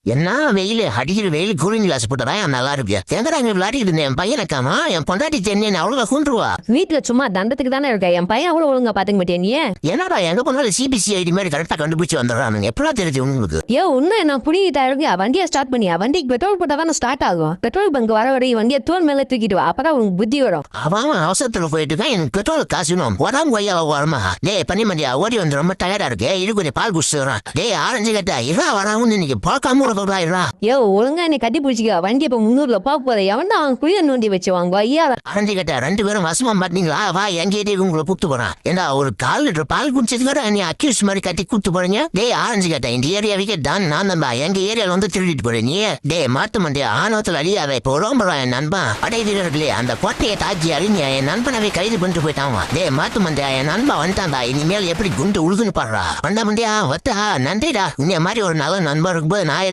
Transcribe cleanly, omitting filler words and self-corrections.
என்ன வெயில் அடிக்கிற வெயில் கூலிங் கிளாஸ் போட்டுறா நல்லா இருப்பியா எங்கடா அங்க விளையாடிட்டு இருந்தேன் என் பையனை காணோம். என் பொண்டாட்டி சென்னை அவ்வளவு கூண்டுருவா. வீட்டுல சும்மா தண்டத்துக்கு தானே இருக்க. என் பையன் அவ்வளவு ஒழுங்கா பாத்துக்க மாட்டேன் நீ. என்னடா எங்க போனாலும் சிபிசிஐடி மாதிரி கரெக்டா கண்டுபிடிச்சு வந்துடுறானுங்க. எப்படா தெரியுது உங்களுக்கு? ஏ இன்னும் என்ன புடிக்கிட்டா இருக்கியா? வண்டியை ஸ்டார்ட் பண்ணியா? வண்டிக்கு பெட்ரோல் போட்டா தானே ஸ்டார்ட் ஆகும். பெட்ரோல் பங்க் வர வரை வண்டியை தோல் மேல தூக்கிட்டு வா, அப்பதான் உனக்கு புத்தி வரும். அவன் அவசரத்துல போயிட்டு இருக்கான். எனக்கு பெட்ரோல் காசுணும் உடம்பு கொய்யா வரமா. டேய் பண்ணி மண்டியா ஓடி வந்து ரொம்ப டயர்டா இருக்கு. இது கொஞ்சம் பால் குடிச்சுறான். டேய் ஆரஞ்சு கட்டா இரா வராமன்னு இன்னைக்கு பார்க்காம இருக்கலாம். ஏ ஒழுங்கா என்னை கட்டி பிடிச்சிக்க. வண்டி இப்ப 300 போக போற. எவன்டா அவன் குளிய நோண்டி வச்சு வாங்க ஐயா. ஆரஞ்சு கட்டா 2 பேரும் வசமா மாட்டீங்களா? வா எங்கேயே உங்களை கூப்பிட்டு போறான். ஏண்டா ஒரு 1/4 லிட்டர் பால் குடிச்சது வர நீ அக்யூஸ் மாதிரி கட்டி கூப்பிட்டு போறீங்க. டேய் ஆரஞ்சு கட்டா இந்த ஏரியாவுக்கே தான் நான் நம்பா. எங்க ஏரியால வந்து திருடிட்டு போறேன் நீ. டே மாட்டு மண்டியா ஆணவத்தில் அழியாத. இப்போ உடம்புறா என் நண்பன் அடை வீரர்களே அந்த கோட்டையை தாக்கி அறிஞ என் நண்பனவே கைது பண்ணிட்டு போயிட்டான். டே மாட்டு மண்டியா என் நண்பா வந்துட்டான்டா. இனிமேல் எப்படி குண்டு உழுதுன்னு பாடுறா. வண்டா மண்டியா வத்தா நன்றிடா. இந்த மாதிரி ஒரு நல்ல நண்பன் இருக்கும்போது நான்